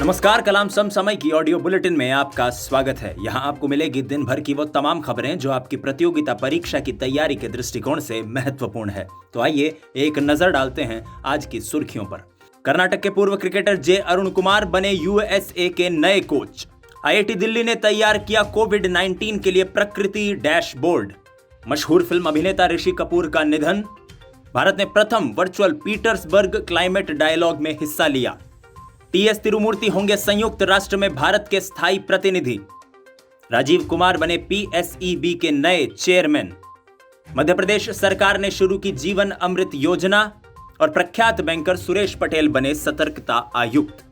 नमस्कार, कलाम समसामयिक की ऑडियो बुलेटिन में आपका स्वागत है। यहाँ आपको मिलेगी दिन भर की वो तमाम खबरें जो आपकी प्रतियोगिता परीक्षा की तैयारी के दृष्टिकोण से महत्वपूर्ण है। तो आइए एक नजर डालते हैं आज की सुर्खियों पर। कर्नाटक के पूर्व क्रिकेटर जे अरुण कुमार बने यूएसए के नए कोच। आईआईटी दिल्ली ने तैयार किया कोविड-19 के लिए प्रकृति डैशबोर्ड। मशहूर फिल्म अभिनेता ऋषि कपूर का निधन। भारत ने प्रथम वर्चुअल पीटर्सबर्ग क्लाइमेट डायलॉग में हिस्सा लिया। टीएस तिरुमूर्ति होंगे संयुक्त राष्ट्र में भारत के स्थायी प्रतिनिधि। राजीव कुमार बने पीएसईबी के नए चेयरमैन। मध्य प्रदेश सरकार ने शुरू की जीवन अमृत योजना और प्रख्यात बैंकर सुरेश पटेल बने सतर्कता आयुक्त।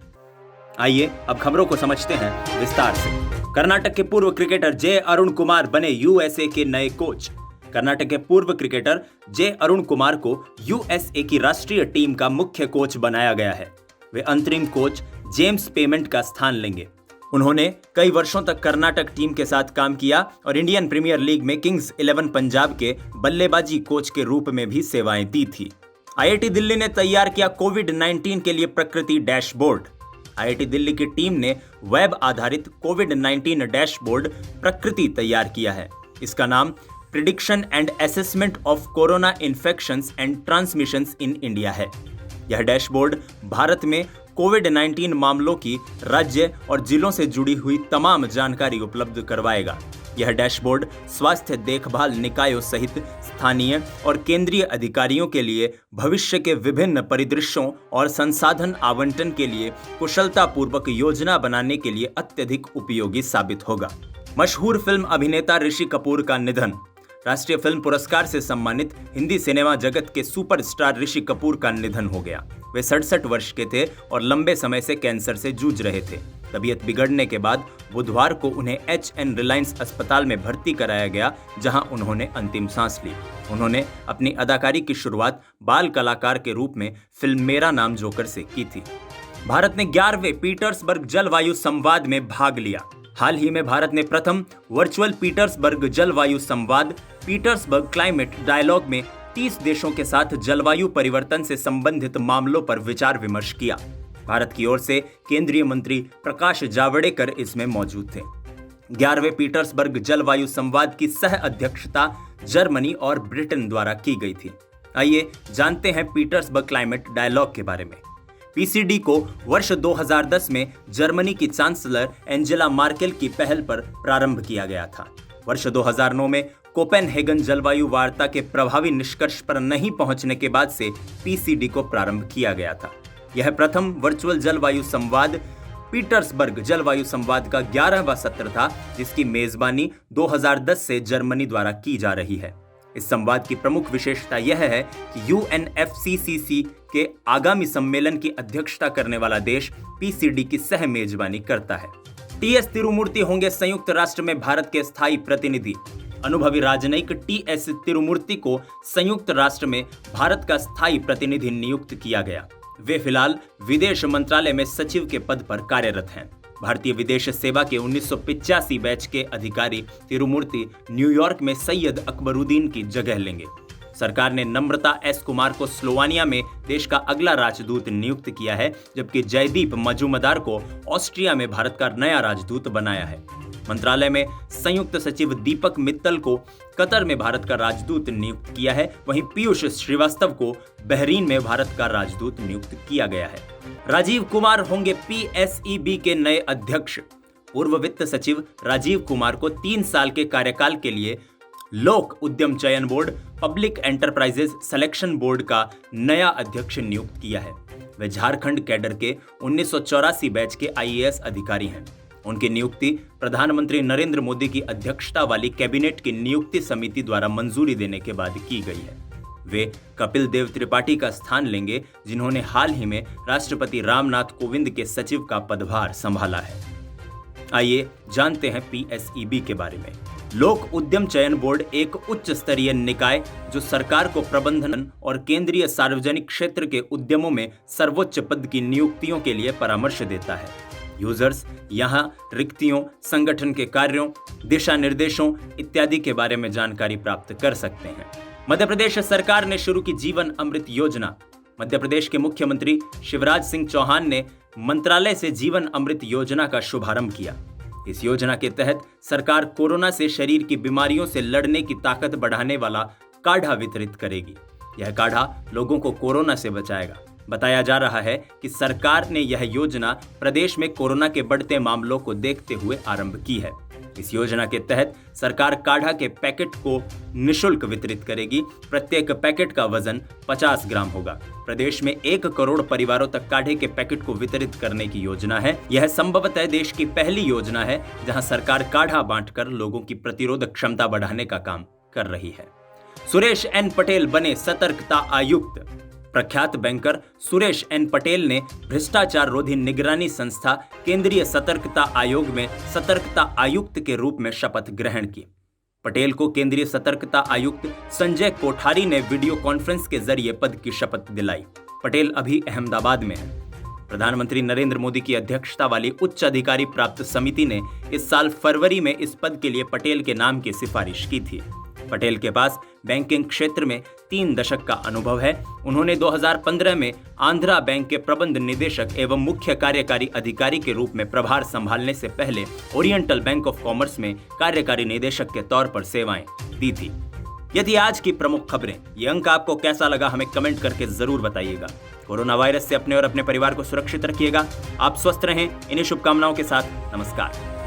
आइए अब खबरों को समझते हैं विस्तार से। कर्नाटक के पूर्व क्रिकेटर जे अरुण कुमार बने यूएसए के नए कोच। कर्नाटक के पूर्व क्रिकेटर जे अरुण कुमार को यूएसए की राष्ट्रीय टीम का मुख्य कोच बनाया गया है। वे अंतरिम कोच जेम्स पेमेंट का स्थान लेंगे। उन्होंने कई वर्षों तक कर्नाटक टीम के साथ काम किया और इंडियन प्रीमियर लीग में किंग्स 11 पंजाब के बल्लेबाजी कोच के रूप में भी सेवाएं दी थी। आईआईटी दिल्ली ने तैयार किया कोविड-19 के लिए प्रकृति डैशबोर्ड। आईआईटी दिल्ली की टीम ने वेब आधारित कोविड-19 डैशबोर्ड प्रकृति तैयार किया है। इसका नाम prediction and assessment of corona infections and transmissions in India है। यह डैशबोर्ड भारत में कोविड-19 मामलों की राज्य और जिलों से जुड़ी हुई तमाम जानकारी उपलब्ध करवाएगा। यह डैशबोर्ड स्वास्थ्य देखभाल निकायों सहित स्थानीय और केंद्रीय अधिकारियों के लिए भविष्य के विभिन्न परिदृश्यों और संसाधन आवंटन के लिए कुशलतापूर्वक योजना बनाने के लिए अत्यधिक उपयोगी साबित होगा। मशहूर फिल्म अभिनेता ऋषि कपूर का निधन। राष्ट्रीय फिल्म पुरस्कार से सम्मानित हिंदी सिनेमा जगत के सुपरस्टार ऋषि कपूर का निधन हो गया। वे 67 वर्ष के थे और लंबे समय से कैंसर से जूझ रहे थे। तबीयत बिगड़ने के बाद बुधवार को उन्हें एचएन रिलायंस अस्पताल में भर्ती कराया गया, जहां उन्होंने अंतिम सांस ली। उन्होंने अपनी अदाकारी की शुरुआत बाल कलाकार के रूप में फिल्म मेरा नाम जोकर से की थी। भारत ने 11वें पीटर्सबर्ग जलवायु संवाद में भाग लिया। हाल ही में भारत ने प्रथम वर्चुअल पीटर्सबर्ग जलवायु संवाद पीटर्सबर्ग क्लाइमेट डायलॉग में 30 देशों के साथ जलवायु परिवर्तन से संबंधित मामलों पर विचार विमर्श किया। भारत की ओर से केंद्रीय मंत्री प्रकाश जावड़ेकर इसमें मौजूद थे। 11वें पीटर्सबर्ग जलवायु संवाद की सह अध्यक्षता जर्मनी और ब्रिटेन द्वारा की गई थी। आइए जानते हैं पीटर्सबर्ग क्लाइमेट डायलॉग के बारे में। पीसीडी को वर्ष 2010 में जर्मनी की चांसलर एंजेला मार्केल की पहल पर प्रारंभ किया गया था। वर्ष 2009 में कोपेनहेगन जलवायु वार्ता के प्रभावी निष्कर्ष पर नहीं पहुंचने के बाद से पीसीडी को प्रारंभ किया गया था। यह प्रथम वर्चुअल जलवायु संवाद पीटर्सबर्ग जलवायु संवाद का 11वां सत्र था, जिसकी मेजबानी 2010 से जर्मनी द्वारा की जा रही है। इस संवाद की प्रमुख विशेषता यह है कि यूएनएफसीसीसी के आगामी सम्मेलन की अध्यक्षता करने वाला देश पीसीडी की सह मेजबानी करता है। टीएस तिरुमूर्ति होंगे संयुक्त राष्ट्र में भारत के स्थायी प्रतिनिधि। अनुभवी राजनयिक टीएस तिरुमूर्ति को संयुक्त राष्ट्र में भारत का स्थायी प्रतिनिधि नियुक्त किया गया। वे फिलहाल विदेश मंत्रालय में सचिव के पद पर कार्यरत हैं। भारतीय विदेश सेवा के 1985 बैच के अधिकारी तिरुमूर्ति न्यूयॉर्क में सैयद अकबरुद्दीन की जगह लेंगे। सरकार ने नम्रता एस कुमार को स्लोवानिया में देश का अगला राजदूत नियुक्त किया है, जबकि जयदीप मजूमदार को ऑस्ट्रिया में भारत का नया राजदूत बनाया है। मंत्रालय में संयुक्त सचिव दीपक मित्तल को कतर में भारत का राजदूत नियुक्त किया है। वहीं पीयूष श्रीवास्तव को बहरीन में भारत का राजदूत नियुक्त किया गया है। राजीव कुमार होंगे पीएसईबी के नए अध्यक्ष। पूर्व वित्त सचिव राजीव कुमार को 3 साल के कार्यकाल के लिए लोक उद्यम चयन board public enterprises selection board का नया अध्यक्ष नियुक्त किया है। वे झारखंड कैडर के 1984 बैच के आईएएस अधिकारी हैं। उनकी नियुक्ति प्रधानमंत्री नरेंद्र मोदी की अध्यक्षता वाली कैबिनेट की नियुक्ति समिति द्वारा मंजूरी देने के बाद की गई है। वे कपिल देव त्रिपाठी का स्थान लेंगे, जिन्होंने हाल ही में राष्ट्रपति रामनाथ कोविंद के सचिव का पदभार संभाला है। आइए जानते हैं पीएसईबी के बारे में। लोक उद्यम चयन बोर्ड एक उच्च स्तरीय निकाय जो सरकार को प्रबंधन और केंद्रीय सार्वजनिक क्षेत्र के उद्यमों में सर्वोच्च पद की नियुक्तियों के लिए परामर्श देता है। यूजर्स यहां रिक्तियों, संगठन के कार्यों, दिशा निर्देशों इत्यादि के बारे में जानकारी प्राप्त कर सकते हैं। मध्य प्रदेश सरकार ने शुरू की जीवन अमृत योजना। मध्य प्रदेश के मुख्यमंत्री शिवराज सिंह चौहान ने मंत्रालय से जीवन अमृत योजना का शुभारंभ किया। इस योजना के तहत सरकार कोरोना से शरीर की बीमारियों से लड़ने की ताकत बढ़ाने वाला काढ़ा वितरित करेगी। यह काढ़ा लोगों को कोरोना से बचाएगा। बताया जा रहा है कि सरकार ने यह योजना प्रदेश में कोरोना के बढ़ते मामलों को देखते हुए आरंभ की है। इस योजना के तहत सरकार काढ़ा के पैकेट को निःशुल्क वितरित करेगी। प्रत्येक पैकेट का वजन 50 ग्राम होगा। प्रदेश में 1 करोड़ परिवारों तक काढ़े के पैकेट को वितरित करने की योजना है। यह संभवतः देश की पहली योजना है जहां सरकार काढ़ा बांटकर लोगों की प्रतिरोधक क्षमता बढ़ाने का काम कर रही है। सुरेश एन पटेल बने सतर्कता आयुक्त। प्रख्यात बैंकर सुरेश एन पटेल ने भ्रष्टाचार रोधी निगरानी संस्था केंद्रीय सतर्कता आयोग में सतर्कता आयुक्त के रूप में शपथ ग्रहण की। पटेल को केंद्रीय सतर्कता आयुक्त संजय कोठारी ने वीडियो कॉन्फ्रेंस के जरिए पद की शपथ दिलाई। पटेल अभी अहमदाबाद में है। प्रधानमंत्री नरेंद्र मोदी की अध्यक्षता वाली उच्च अधिकारी प्राप्त समिति ने इस साल फरवरी में इस पद के लिए पटेल के नाम की सिफारिश की थी। पटेल के पास बैंकिंग क्षेत्र में 3 दशक का अनुभव है। उन्होंने 2015 में आंध्रा बैंक के प्रबंध निदेशक एवं मुख्य कार्यकारी अधिकारी के रूप में प्रभार संभालने से पहले ओरिएंटल बैंक ऑफ कॉमर्स में कार्यकारी निदेशक के तौर पर सेवाएं दी थी। यदि आज की प्रमुख खबरें, ये अंक आपको कैसा लगा हमें कमेंट करके जरूर बताइएगा। कोरोना वायरस से अपने और अपने परिवार को सुरक्षित रखिएगा। आप स्वस्थ रहें, इन्हीं शुभकामनाओं के साथ नमस्कार।